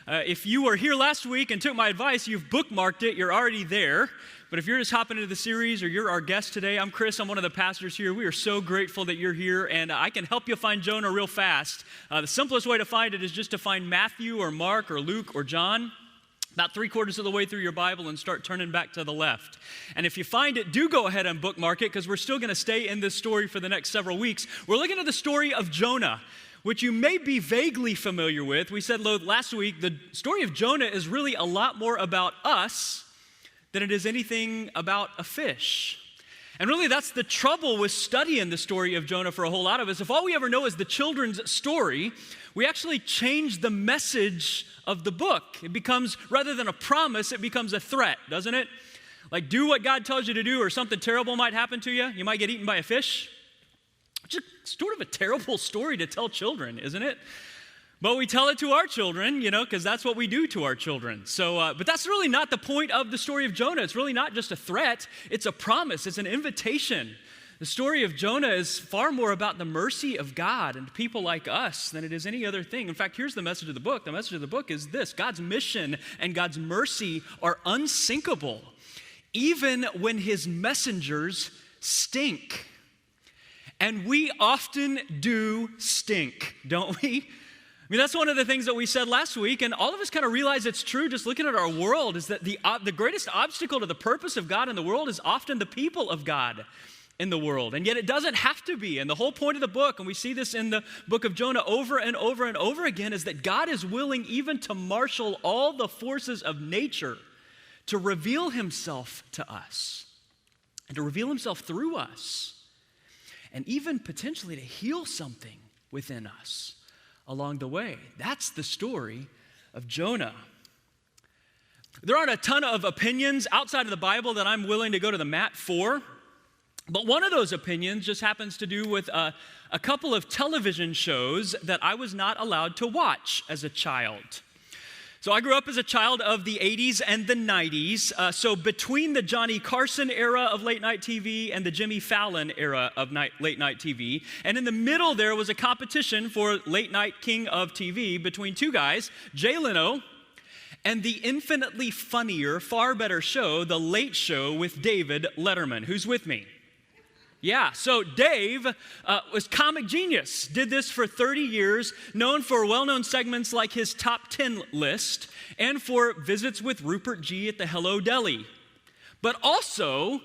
If you were here last week and took my advice, you've bookmarked it, you're already there. But if you're just hopping into the series or you're our guest today, I'm Chris, I'm one of the pastors here. We are so grateful that you're here, and I can help you find Jonah real fast. The simplest way to find it is just to find Matthew or Mark or Luke or John, about 3/4 of the way through your Bible, and start turning back to the left. And if you find it, do go ahead and bookmark it, because we're still going to stay in this story for the next several weeks. We're looking at the story of Jonah, which you may be vaguely familiar with. We said last week, the story of Jonah is really a lot more about us than it is anything about a fish. And really, that's the trouble with studying the story of Jonah for a whole lot of us. If all we ever know is the children's story, we actually change the message of the book. It becomes, rather than a promise, it becomes a threat, doesn't it? Like, do what God tells you to do, or something terrible might happen to you. You might get eaten by a fish. It's sort of a terrible story to tell children, isn't it? But we tell it to our children, because that's what we do to our children. But that's really not the point of the story of Jonah. It's really not just a threat. It's a promise. It's an invitation. The story of Jonah is far more about the mercy of God and people like us than it is any other thing. In fact, here's the message of the book. The message of the book is this: God's mission and God's mercy are unsinkable, even when his messengers stink. And we often do stink, don't we? I mean, that's one of the things that we said last week, and all of us kind of realize it's true just looking at our world, is that the greatest obstacle to the purpose of God in the world is often the people of God in the world. And yet it doesn't have to be. And the whole point of the book, and we see this in the book of Jonah over and over and over again, is that God is willing even to marshal all the forces of nature to reveal himself to us and to reveal himself through us, and even potentially to heal something within us along the way. That's the story of Jonah. There aren't a ton of opinions outside of the Bible that I'm willing to go to the mat for, but one of those opinions just happens to do with a couple of television shows that I was not allowed to watch as a child. So I grew up as a child of the 80s and the 90s, so between the Johnny Carson era of late-night TV and the Jimmy Fallon era of late-night TV, and in the middle there was a competition for late-night king of TV between two guys, Jay Leno and the infinitely funnier, far better show, The Late Show with David Letterman. Who's with me? Yeah, so Dave was comic genius, did this for 30 years, known for well-known segments like his top 10 list and for visits with Rupert G at the Hello Deli, but also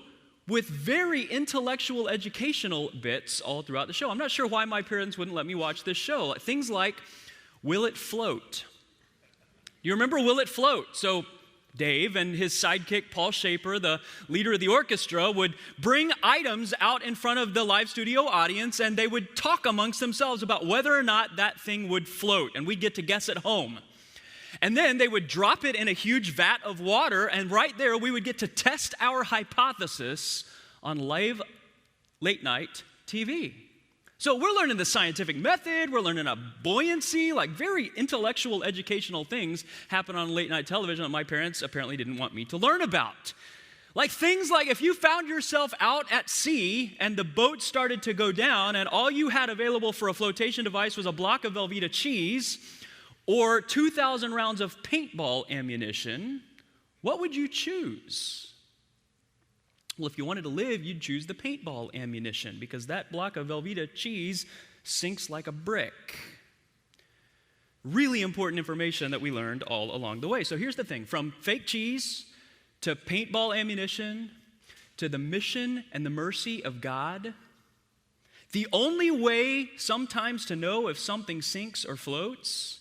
with very intellectual educational bits all throughout the show. I'm not sure why my parents wouldn't let me watch this show. Things like, Will It Float? You remember Will It Float? So Dave and his sidekick, Paul Shaper, the leader of the orchestra, would bring items out in front of the live studio audience, and they would talk amongst themselves about whether or not that thing would float, and we'd get to guess at home. And then they would drop it in a huge vat of water, and right there we would get to test our hypothesis on live late-night TV. So we're learning the scientific method, we're learning a buoyancy, like very intellectual, educational things happen on late-night television that my parents apparently didn't want me to learn about. Like things like if you found yourself out at sea and the boat started to go down and all you had available for a flotation device was a block of Velveeta cheese or 2,000 rounds of paintball ammunition, what would you choose? Well, if you wanted to live, you'd choose the paintball ammunition because that block of Velveeta cheese sinks like a brick. Really important information that we learned all along the way. So here's the thing. From fake cheese to paintball ammunition to the mission and the mercy of God, the only way sometimes to know if something sinks or floats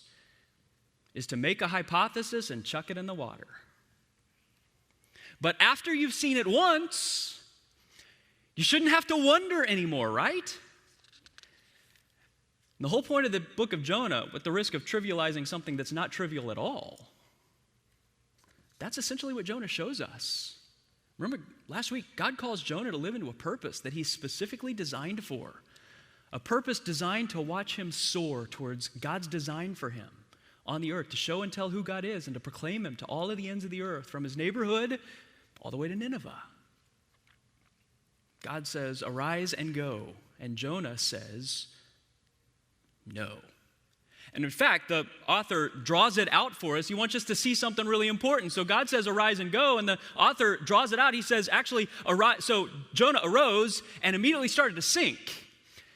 is to make a hypothesis and chuck it in the water. But after you've seen it once, you shouldn't have to wonder anymore, right? The whole point of the book of Jonah, with the risk of trivializing something that's not trivial at all, that's essentially what Jonah shows us. Remember, last week, God calls Jonah to live into a purpose that he's specifically designed for, a purpose designed to watch him soar towards God's design for him on the earth, to show and tell who God is and to proclaim him to all of the ends of the earth, from his neighborhood all the way to Nineveh. God says, arise and go. And Jonah says, no. And in fact, the author draws it out for us. He wants us to see something really important. So God says, arise and go, and the author draws it out. He says, actually, arise. So Jonah arose and immediately started to sink.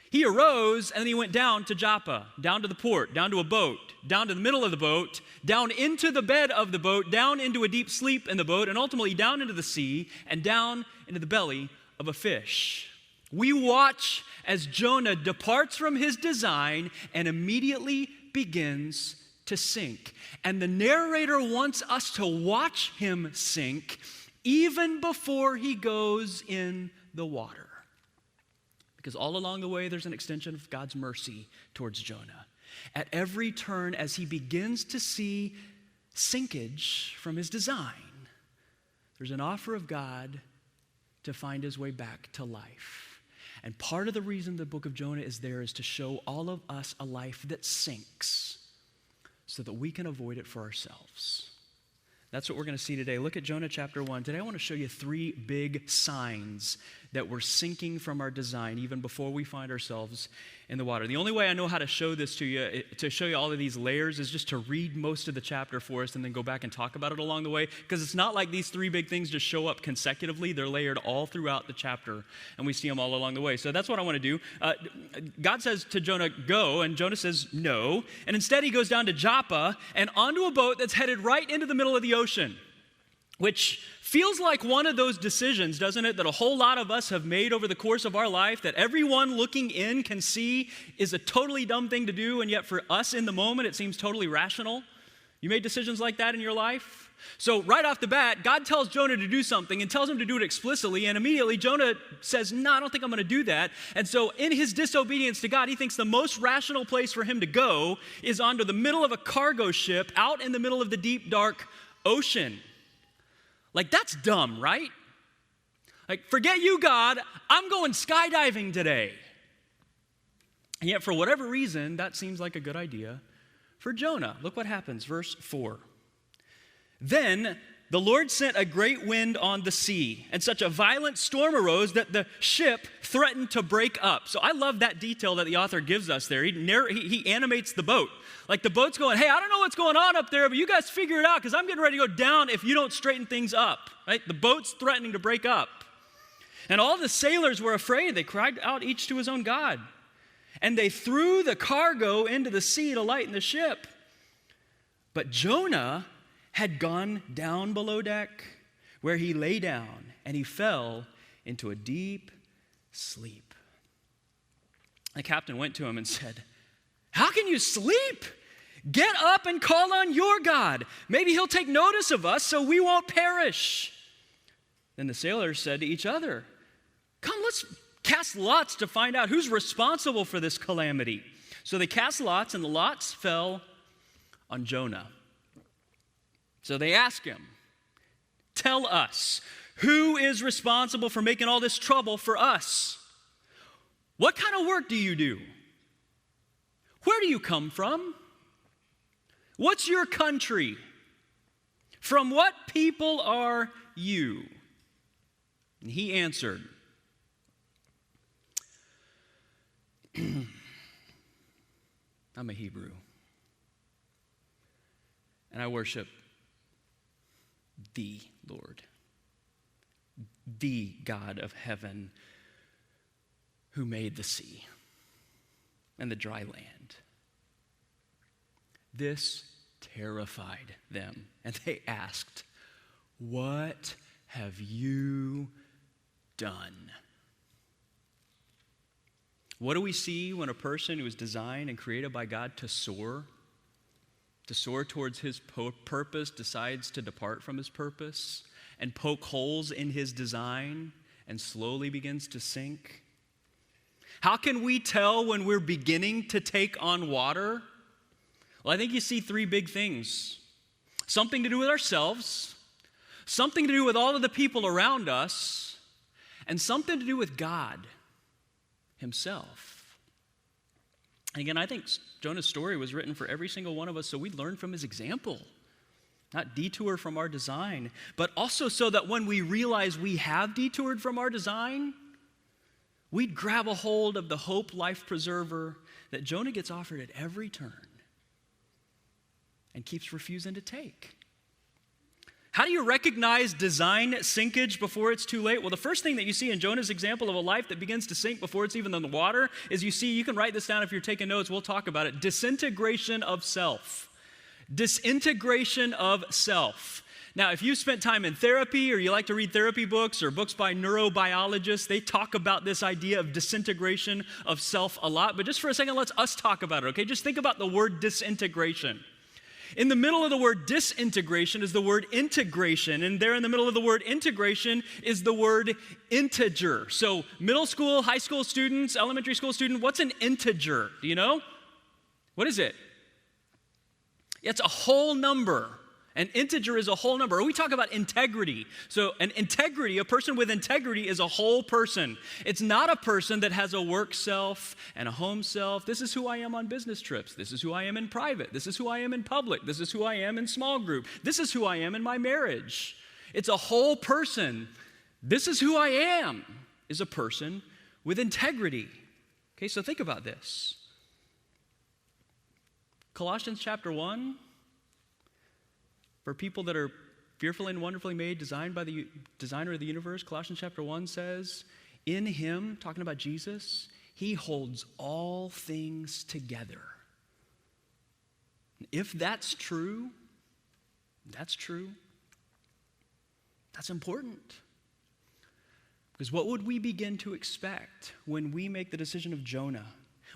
He arose and then he went down to Joppa, down to the port, down to a boat, down to the middle of the boat, down into the bed of the boat, down into a deep sleep in the boat, and ultimately down into the sea and down into the belly of a fish. We watch as Jonah departs from his design and immediately begins to sink. And the narrator wants us to watch him sink even before he goes in the water. Because all along the way, there's an extension of God's mercy towards Jonah. At every turn, as he begins to see sinkage from his design, there's an offer of God to find his way back to life. And part of the reason the book of Jonah is there is to show all of us a life that sinks so that we can avoid it for ourselves. That's what we're going to see today. Look at Jonah chapter 1. Today I want to show you 3 big signs that we're sinking from our design even before we find ourselves in the water. The only way I know how to show this to you, to show you all of these layers, is just to read most of the chapter for us and then go back and talk about it along the way, because it's not like these 3 big things just show up consecutively. They're layered all throughout the chapter, and we see them all along the way. So that's what I want to do. God says to Jonah, go, and Jonah says no, and instead he goes down to Joppa and onto a boat that's headed right into the middle of the ocean, which feels like one of those decisions, doesn't it, that a whole lot of us have made over the course of our life that everyone looking in can see is a totally dumb thing to do, and yet for us in the moment it seems totally rational. You made decisions like that in your life? So right off the bat, God tells Jonah to do something and tells him to do it explicitly, and immediately Jonah says, no, I don't think I'm going to do that. And so in his disobedience to God, he thinks the most rational place for him to go is onto the middle of a cargo ship out in the middle of the deep, dark ocean. Like, that's dumb, right? Like, forget you, God, I'm going skydiving today. And yet, for whatever reason, that seems like a good idea for Jonah. Look what happens, verse 4. Then the Lord sent a great wind on the sea, and such a violent storm arose that the ship threatened to break up. So I love that detail that the author gives us there. He animates the boat. Like the boat's going, hey, I don't know what's going on up there, but you guys figure it out because I'm getting ready to go down if you don't straighten things up. Right? The boat's threatening to break up. And all the sailors were afraid. They cried out each to his own God. And they threw the cargo into the sea to lighten the ship. But Jonah had gone down below deck, where he lay down, and he fell into a deep sleep. The captain went to him and said, how can you sleep? Get up and call on your God. Maybe he'll take notice of us so we won't perish. Then the sailors said to each other, come, let's cast lots to find out who's responsible for this calamity. So they cast lots, and the lots fell on Jonah. So they asked him, tell us, who is responsible for making all this trouble for us? What kind of work do you do? Where do you come from? What's your country? From what people are you? And he answered, I'm a Hebrew, and I worship the Lord, the God of heaven, who made the sea and the dry land. This terrified them, and they asked, what have you done? What do we see when a person who is designed and created by God to soar towards his purpose, decides to depart from his purpose and poke holes in his design and slowly begins to sink? How can we tell when we're beginning to take on water? Well, I think you see 3 big things. Something to do with ourselves, something to do with all of the people around us, and something to do with God himself. And again, I think Jonah's story was written for every single one of us so we'd learn from his example. Not detour from our design, but also so that when we realize we have detoured from our design, we'd grab a hold of the hope life preserver that Jonah gets offered at every turn. and keeps refusing to take. How do you recognize design sinkage before it's too late? Well, the first thing that you see in Jonah's example of a life that begins to sink before it's even in the water is you can write this down if you're taking notes, we'll talk about it, disintegration of self. Disintegration of self. Now, if you spent time in therapy or you like to read therapy books or books by neurobiologists, they talk about this idea of disintegration of self a lot. But just for a second, let's us talk about it, okay? Just think about the word disintegration. In the middle of the word disintegration is the word integration, and there in the middle of the word integration is the word integer. So middle school, high school students, elementary school student, what's an integer? Do you know? What is it? It's a whole number. An integer is a whole number. Or we talk about integrity. So a person with integrity is a whole person. It's not a person that has a work self and a home self. This is who I am on business trips. This is who I am in private. This is who I am in public. This is who I am in small group. This is who I am in my marriage. It's a whole person. This is who I am, is a person with integrity. Okay, so think about this. Colossians chapter 1, for people that are fearfully and wonderfully made, designed by the designer of the universe, Colossians chapter 1 says, in him, talking about Jesus, he holds all things together. If that's true, that's important. Because what would we begin to expect when we make the decision of Jonah?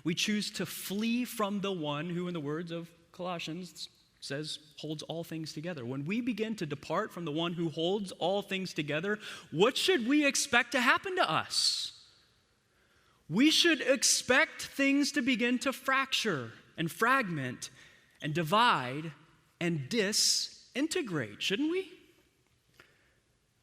We choose to flee from the one who, in the words of Colossians, says holds all things together. When we begin to depart from the one who holds all things together, what should we expect to happen to us? We should expect things to begin to fracture and fragment and divide and disintegrate, shouldn't we?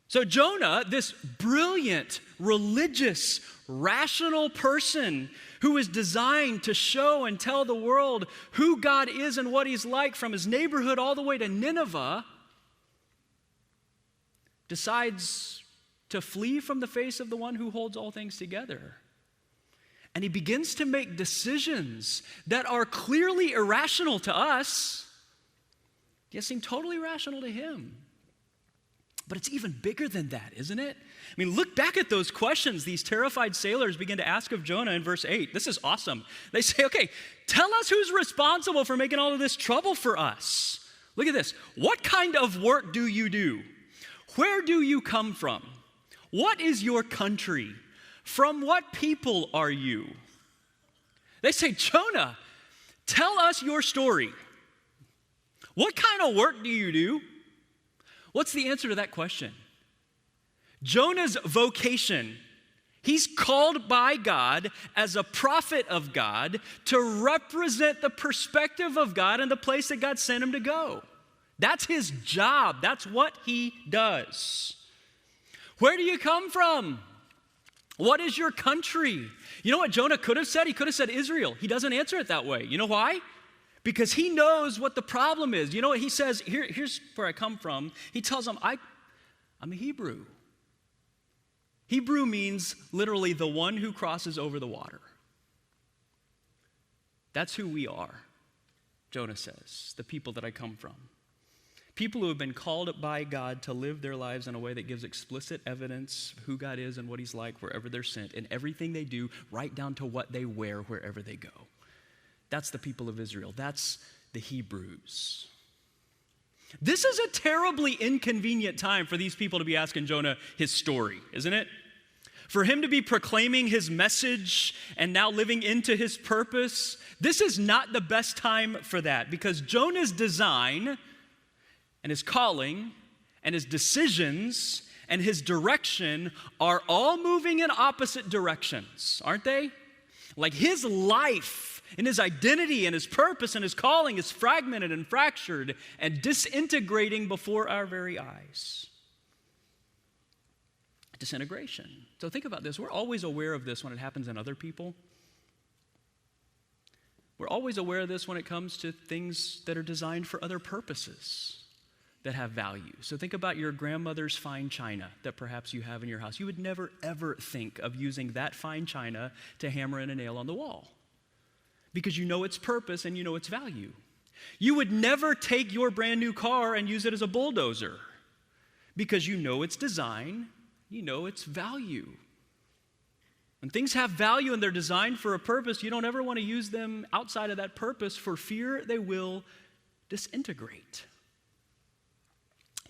So Jonah, this brilliant, religious, rational person who is designed to show and tell the world who God is and what he's like from his neighborhood all the way to Nineveh, decides to flee from the face of the one who holds all things together. And he begins to make decisions that are clearly irrational to us, yet seem totally rational to him. But it's even bigger than that, isn't it? I mean, look back at those questions these terrified sailors begin to ask of Jonah in verse 8. This is awesome. They say, okay, tell us who's responsible for making all of this trouble for us. Look at this. What kind of work do you do? Where do you come from? What is your country? From what people are you? They say, Jonah, tell us your story. What kind of work do you do? What's the answer to that question? Jonah's vocation, he's called by God as a prophet of God to represent the perspective of God and the place that God sent him to go. That's his job. That's what he does. Where do you come from? What is your country? You know what Jonah could have said? He could have said Israel. He doesn't answer it that way. You know why? Because he knows what the problem is. You know what he says? Here's where I come from. He tells them, I'm a Hebrew. Hebrew means literally the one who crosses over the water. That's who we are, Jonah says, the people that I come from. People who have been called by God to live their lives in a way that gives explicit evidence of who God is and what he's like wherever they're sent, and everything they do, right down to what they wear wherever they go. That's the people of Israel. That's the Hebrews. This is a terribly inconvenient time for these people to be asking Jonah his story, isn't it? For him to be proclaiming his message and now living into his purpose, this is not the best time for that, because Jonah's design and his calling and his decisions and his direction are all moving in opposite directions, aren't they? Like his life and his identity and his purpose and his calling is fragmented and fractured and disintegrating before our very eyes. Disintegration. So think about this. We're always aware of this when it happens in other people. We're always aware of this when it comes to things that are designed for other purposes that have value. So think about your grandmother's fine china that perhaps you have in your house. You would never, ever think of using that fine china to hammer in a nail on the wall, because you know its purpose and you know its value. You would never take your brand new car and use it as a bulldozer because you know its design, you know its value. When things have value and they're designed for a purpose, you don't ever want to use them outside of that purpose for fear they will disintegrate.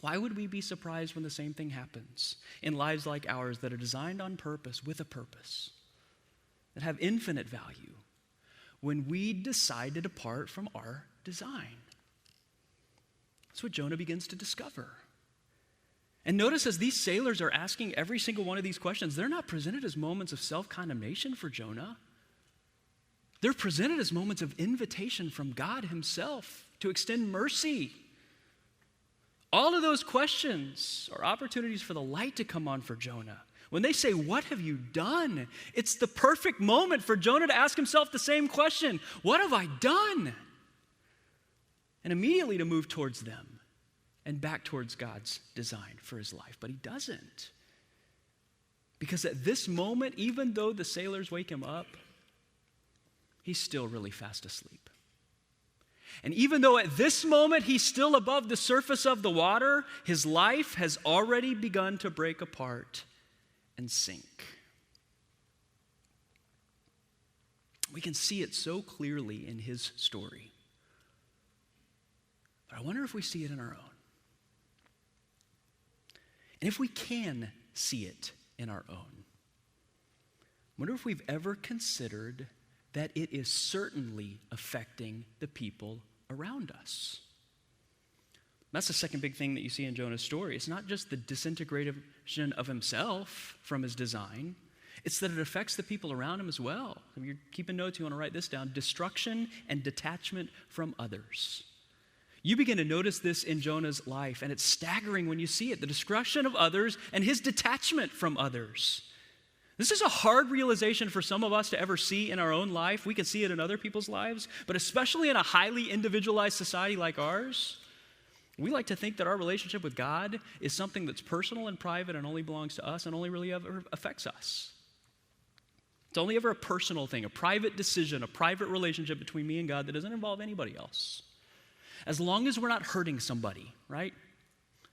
Why would we be surprised when the same thing happens in lives like ours that are designed on purpose, with a purpose, that have infinite value, when we decide to depart from our design? That's what Jonah begins to discover. And notice as these sailors are asking every single one of these questions, they're not presented as moments of self-condemnation for Jonah. They're presented as moments of invitation from God himself to extend mercy. All of those questions are opportunities for the light to come on for Jonah. When they say, "What have you done?" it's the perfect moment for Jonah to ask himself the same question. What have I done? And immediately to move towards them and back towards God's design for his life. But he doesn't. Because at this moment, even though the sailors wake him up, he's still really fast asleep. And even though at this moment he's still above the surface of the water, his life has already begun to break apart and sink. We can see it so clearly in his story. But I wonder if we see it in our own. And if we can see it in our own, I wonder if we've ever considered that it is certainly affecting the people around us. That's the second big thing that you see in Jonah's story. It's not just the disintegration of himself from his design, it's that it affects the people around him as well. If you're keeping notes, you want to write this down: destruction and detachment from others. You begin to notice this in Jonah's life, and it's staggering when you see it, the destruction of others and his detachment from others. This is a hard realization for some of us to ever see in our own life. We can see it in other people's lives, but especially in a highly individualized society like ours, we like to think that our relationship with God is something that's personal and private and only belongs to us and only really ever affects us. It's only ever a personal thing, a private decision, a private relationship between me and God that doesn't involve anybody else. As long as we're not hurting somebody, right?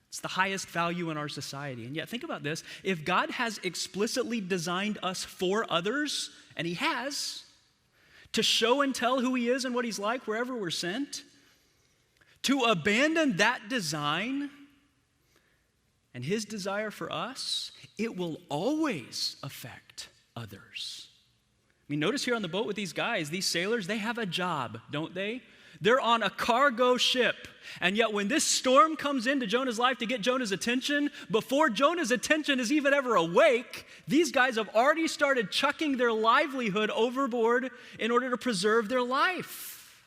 It's the highest value in our society. And yet, think about this. If God has explicitly designed us for others, and he has, to show and tell who he is and what he's like wherever we're sent, to abandon that design and his desire for us, it will always affect others. I mean, notice here on the boat with these guys, these sailors, they have a job, don't they? They're on a cargo ship. And yet when this storm comes into Jonah's life to get Jonah's attention, before Jonah's attention is even ever awake, these guys have already started chucking their livelihood overboard in order to preserve their life.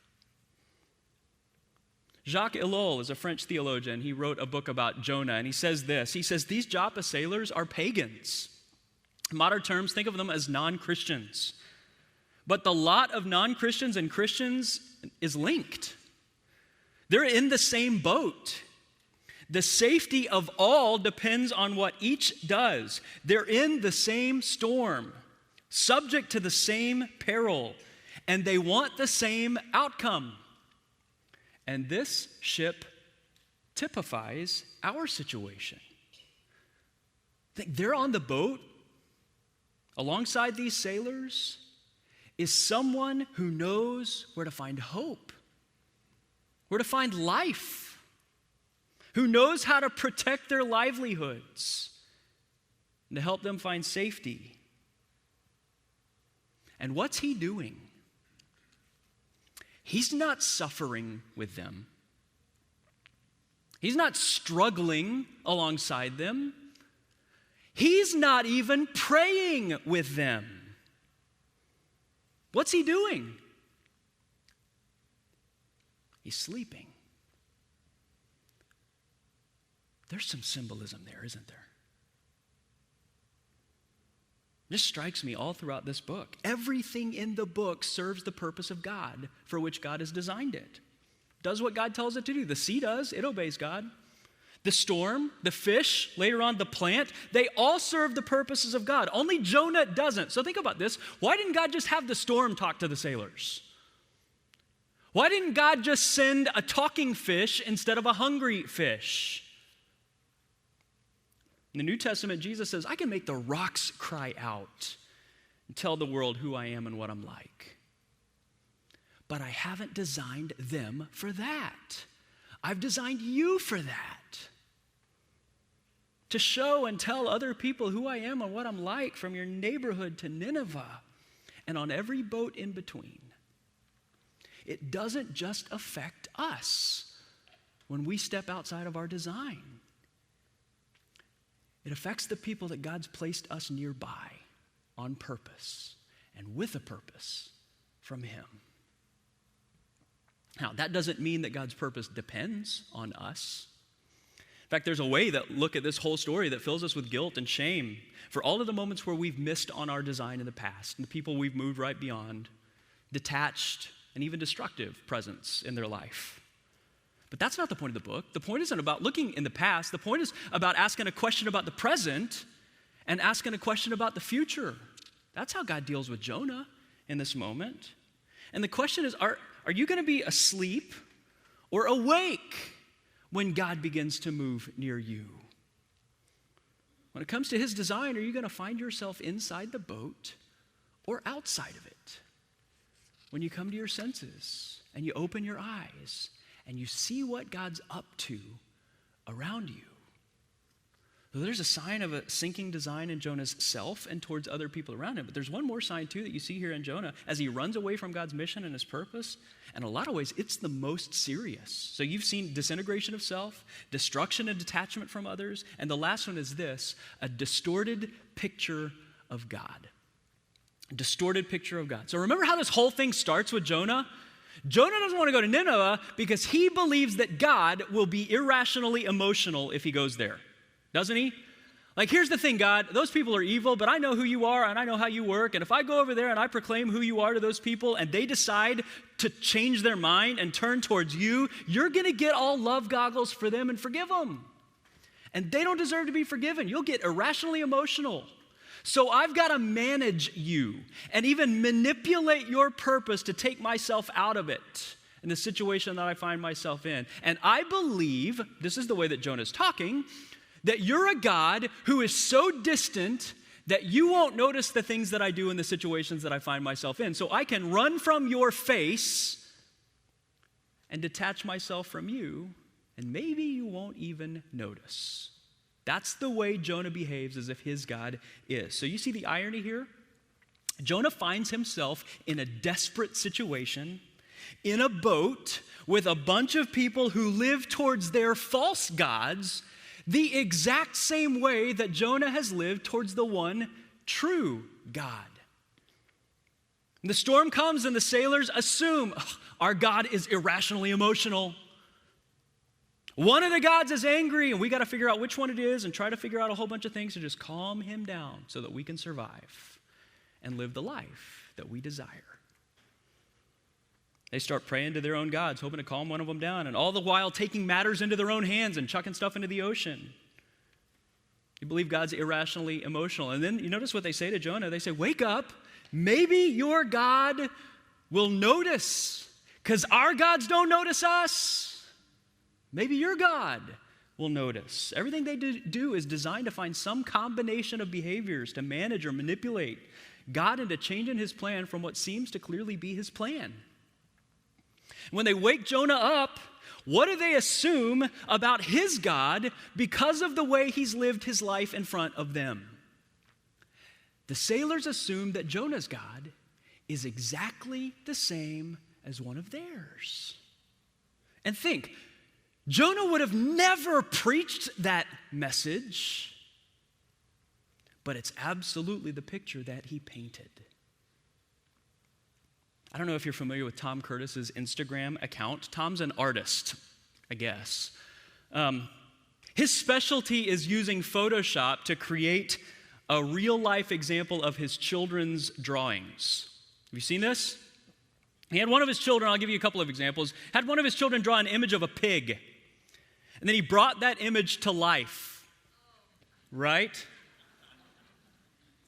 Jacques Ellul is a French theologian. He wrote a book about Jonah, and he says this. He says, these Joppa sailors are pagans. In modern terms, think of them as non-Christians. But the lot of non-Christians and Christians is linked. They're in the same boat. The safety of all depends on what each does. They're in the same storm, subject to the same peril, and they want the same outcome. And this ship typifies our situation. They're on the boat alongside these sailors is someone who knows where to find hope, where to find life, who knows how to protect their livelihoods and to help them find safety. And what's he doing? He's not suffering with them. He's not struggling alongside them. He's not even praying with them. What's he doing? He's sleeping. There's some symbolism there, isn't there? It just strikes me all throughout this book. Everything in the book serves the purpose of God for which God has designed it. Does what God tells it to do. The sea does, it obeys God. The storm, the fish, later on the plant, they all serve the purposes of God. Only Jonah doesn't. So think about this. Why didn't God just have the storm talk to the sailors? Why didn't God just send a talking fish instead of a hungry fish? In the New Testament, Jesus says, I can make the rocks cry out and tell the world who I am and what I'm like. But I haven't designed them for that. I've designed you for that. To show and tell other people who I am and what I'm like, from your neighborhood to Nineveh and on every boat in between. It doesn't just affect us when we step outside of our design. It affects the people that God's placed us nearby on purpose and with a purpose from Him. Now, that doesn't mean that God's purpose depends on us. In fact, there's a way that look at this whole story that fills us with guilt and shame for all of the moments where we've missed on our design in the past and the people we've moved right beyond, detached and even destructive presence in their life. But that's not the point of the book. The point isn't about looking in the past. The point is about asking a question about the present and asking a question about the future. That's how God deals with Jonah in this moment. And the question is, are you going to be asleep or awake when God begins to move near you? When it comes to His design, are you going to find yourself inside the boat or outside of it? When you come to your senses and you open your eyes and you see what God's up to around you. So there's a sign of a sinking design in Jonah's self and towards other people around him. But there's one more sign too that you see here in Jonah as he runs away from God's mission and His purpose. In a lot of ways, it's the most serious. So you've seen disintegration of self, destruction and detachment from others. And the last one is this, a distorted picture of God. Distorted picture of God. So remember how this whole thing starts with Jonah? Jonah doesn't want to go to Nineveh because he believes that God will be irrationally emotional if he goes there. Doesn't he? Like, here's the thing, God, those people are evil, but I know who you are and I know how you work. And if I go over there and I proclaim who you are to those people and they decide to change their mind and turn towards you, you're going to get all love goggles for them and forgive them. And they don't deserve to be forgiven. You'll get irrationally emotional. So I've got to manage you and even manipulate your purpose to take myself out of it in the situation that I find myself in. And I believe, this is the way that Jonah's talking, that you're a God who is so distant that you won't notice the things that I do in the situations that I find myself in. So I can run from your face and detach myself from you, and maybe you won't even notice. That's the way Jonah behaves as if his God is. So you see the irony here? Jonah finds himself in a desperate situation, in a boat with a bunch of people who live towards their false gods, the exact same way that Jonah has lived towards the one true God. And the storm comes and the sailors assume, our God is irrationally emotional. One of the gods is angry, and we got to figure out which one it is and try to figure out a whole bunch of things to just calm him down so that we can survive and live the life that we desire. They start praying to their own gods, hoping to calm one of them down, and all the while taking matters into their own hands and chucking stuff into the ocean. You believe God's irrationally emotional. And then you notice what they say to Jonah. They say, wake up, maybe your God will notice, because our gods don't notice us. Maybe your God will notice. Everything they do is designed to find some combination of behaviors to manage or manipulate God into changing His plan from what seems to clearly be His plan. When they wake Jonah up, what do they assume about his God because of the way he's lived his life in front of them? The sailors assume that Jonah's God is exactly the same as one of theirs. And think, Jonah would have never preached that message, but it's absolutely the picture that he painted. I don't know if you're familiar with Tom Curtis's Instagram account. Tom's an artist, I guess. His specialty is using Photoshop to create a real-life example of his children's drawings. Have you seen this? He had one of his children, I'll give you a couple of examples, had one of his children draw an image of a pig. And then he brought that image to life, right?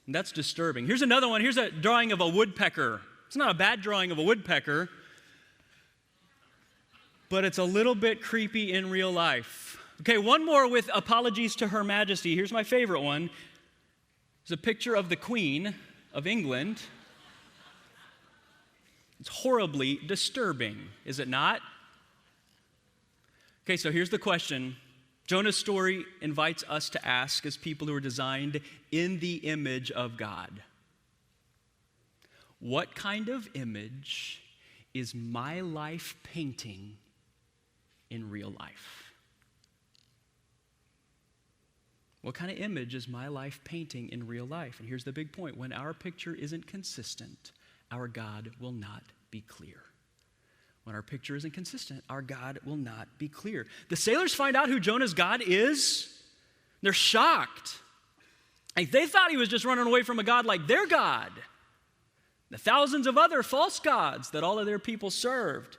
And that's disturbing. Here's another one. Here's a drawing of a woodpecker. It's not a bad drawing of a woodpecker. but it's a little bit creepy in real life. Okay, one more with apologies to Her Majesty. Here's my favorite one. It's a picture of the Queen of England. It's horribly disturbing, is it not? Okay, so here's the question. Jonah's story invites us to ask, as people who are designed in the image of God, what kind of image is my life painting in real life? What kind of image is my life painting in real life? And here's the big point. When our picture isn't consistent, our God will not be clear. When our picture isn't consistent, our God will not be clear. The sailors find out who Jonah's God is. They're shocked. Like, they thought he was just running away from a God like their God. The thousands of other false gods that all of their people served.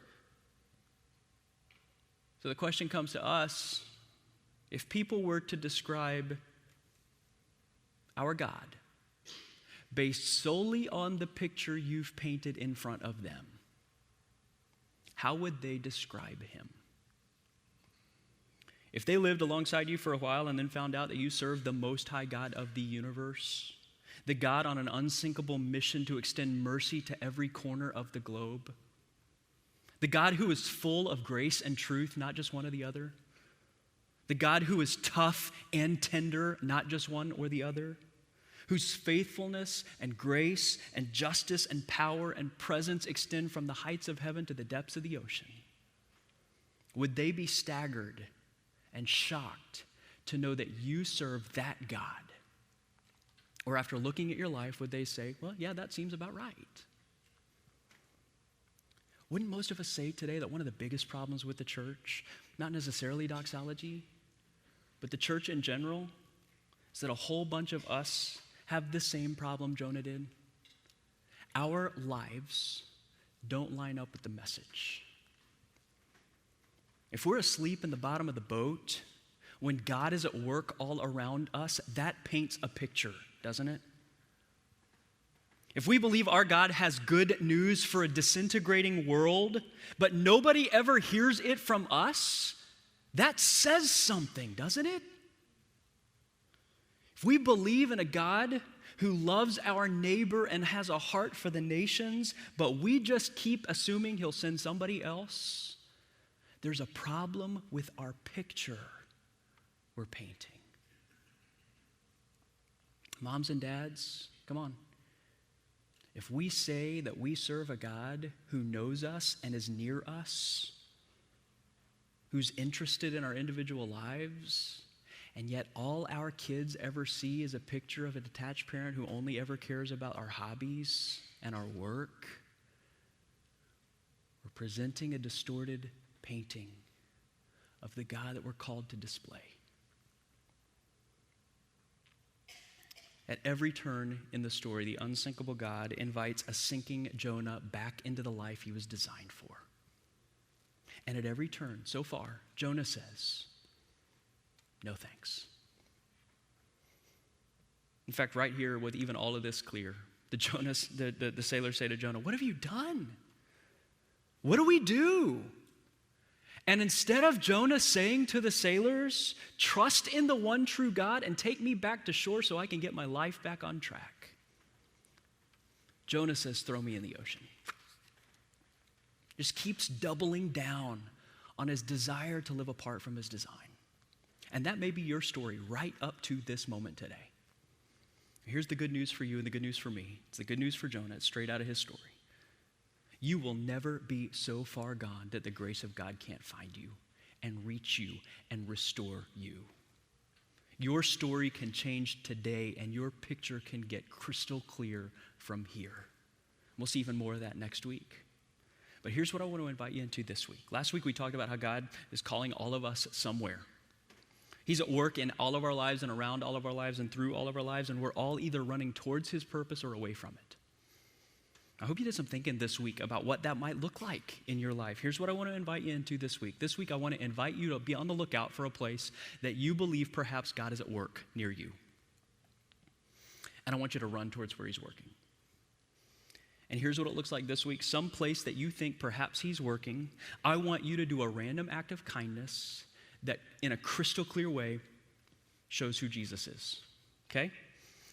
So the question comes to us, if people were to describe our God based solely on the picture you've painted in front of them, how would they describe him? If they lived alongside you for a while and then found out that you served the Most High God of the universe, the God on an unsinkable mission to extend mercy to every corner of the globe, the God who is full of grace and truth, not just one or the other, the God who is tough and tender, not just one or the other, whose faithfulness and grace and justice and power and presence extend from the heights of heaven to the depths of the ocean, would they be staggered and shocked to know that you serve that God? Or after looking at your life, would they say, well, yeah, that seems about right? Wouldn't most of us say today that one of the biggest problems with the church, not necessarily Doxology, but the church in general, is that a whole bunch of us have the same problem Jonah did? Our lives don't line up with the message. If we're asleep in the bottom of the boat, when God is at work all around us, that paints a picture, doesn't it? If we believe our God has good news for a disintegrating world, but nobody ever hears it from us, that says something, doesn't it? If we believe in a God who loves our neighbor and has a heart for the nations, but we just keep assuming he'll send somebody else, there's a problem with our picture we're painting. Moms and dads, come on. If we say that we serve a God who knows us and is near us, who's interested in our individual lives, and yet all our kids ever see is a picture of a detached parent who only ever cares about our hobbies and our work, we're presenting a distorted painting of the God that we're called to display. At every turn in the story, the unsinkable God invites a sinking Jonah back into the life he was designed for. And at every turn, so far, Jonah says, no thanks. In fact, right here, with even all of this clear, the sailors say to Jonah, what have you done? What do we do? And instead of Jonah saying to the sailors, trust in the one true God and take me back to shore so I can get my life back on track, Jonah says, throw me in the ocean. Just keeps doubling down on his desire to live apart from his design. And that may be your story right up to this moment today. Here's the good news for you and the good news for me. It's the good news for Jonah. It's straight out of his story. You will never be so far gone that the grace of God can't find you and reach you and restore you. Your story can change today, and your picture can get crystal clear from here. We'll see even more of that next week. But here's what I want to invite you into this week. Last week we talked about how God is calling all of us somewhere. He's at work in all of our lives and around all of our lives and through all of our lives, and we're all either running towards his purpose or away from it. I hope you did some thinking this week about what that might look like in your life. Here's what I want to invite you into this week. This week I want to invite you to be on the lookout for a place that you believe perhaps God is at work near you. And I want you to run towards where he's working. And here's what it looks like this week. Some place that you think perhaps he's working, I want you to do a random act of kindness that in a crystal clear way shows who Jesus is, okay?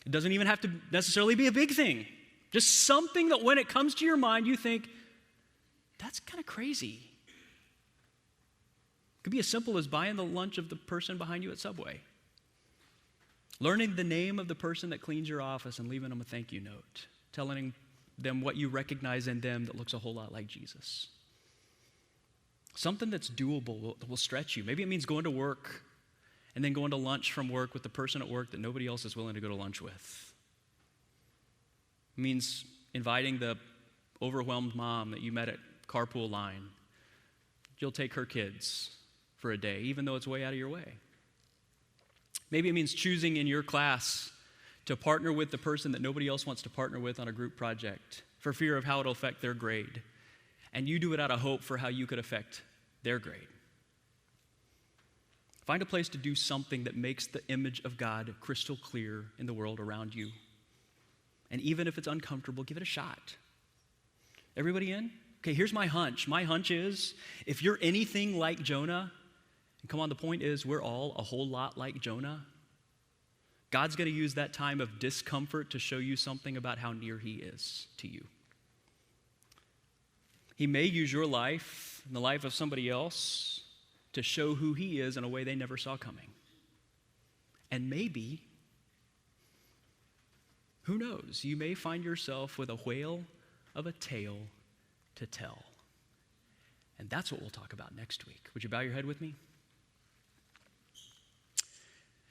It doesn't even have to necessarily be a big thing. Just something that when it comes to your mind, you think, that's kind of crazy. It could be as simple as buying the lunch of the person behind you at Subway. Learning the name of the person that cleans your office and leaving them a thank you note. Telling them what you recognize in them that looks a whole lot like Jesus. Something that's doable, that will stretch you. Maybe it means going to work and then going to lunch from work with the person at work that nobody else is willing to go to lunch with. It means inviting the overwhelmed mom that you met at carpool line. You'll take her kids for a day, even though it's way out of your way. Maybe it means choosing in your class to partner with the person that nobody else wants to partner with on a group project for fear of how it'll affect their grade. And you do it out of hope for how you could affect their grade. Find a place to do something that makes the image of God crystal clear in the world around you. And even if it's uncomfortable, give it a shot. Everybody in? Okay, here's my hunch. My hunch is, if you're anything like Jonah, and come on, the point is we're all a whole lot like Jonah, God's going to use that time of discomfort to show you something about how near he is to you. He may use your life and the life of somebody else to show who he is in a way they never saw coming. And maybe, who knows, you may find yourself with a whale of a tale to tell. And that's what we'll talk about next week. Would you bow your head with me?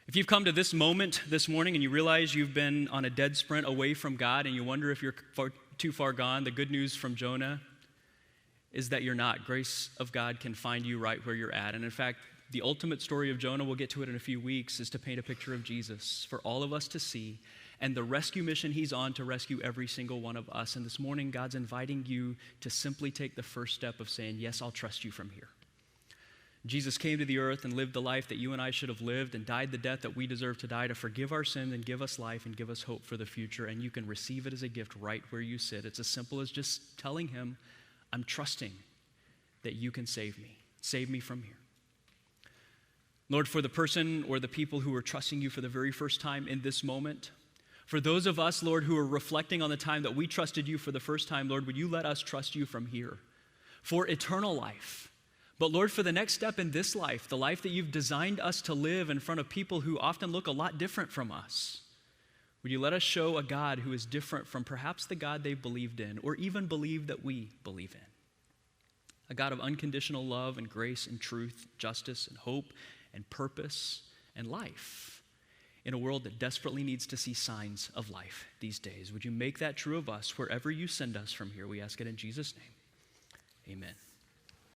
If you've come to this moment this morning and you realize you've been on a dead sprint away from God and you wonder if you're too far gone, the good news from Jonah is that you're not. Grace of God can find you right where you're at. And in fact, the ultimate story of Jonah, we'll get to it in a few weeks, is to paint a picture of Jesus for all of us to see and the rescue mission he's on to rescue every single one of us. And this morning, God's inviting you to simply take the first step of saying, yes, I'll trust you from here. Jesus came to the earth and lived the life that you and I should have lived and died the death that we deserve to die to forgive our sins and give us life and give us hope for the future. And you can receive it as a gift right where you sit. It's as simple as just telling him, I'm trusting that you can save me. Save me from here. Lord, for the person or the people who are trusting you for the very first time in this moment, for those of us, Lord, who are reflecting on the time that we trusted you for the first time, Lord, would you let us trust you from here for eternal life? But Lord, for the next step in this life, the life that you've designed us to live in front of people who often look a lot different from us, would you let us show a God who is different from perhaps the God they've believed in or even believe that we believe in? A God of unconditional love and grace and truth, justice and hope and purpose and life in a world that desperately needs to see signs of life these days. Would you make that true of us wherever you send us from here? We ask it in Jesus' name. Amen.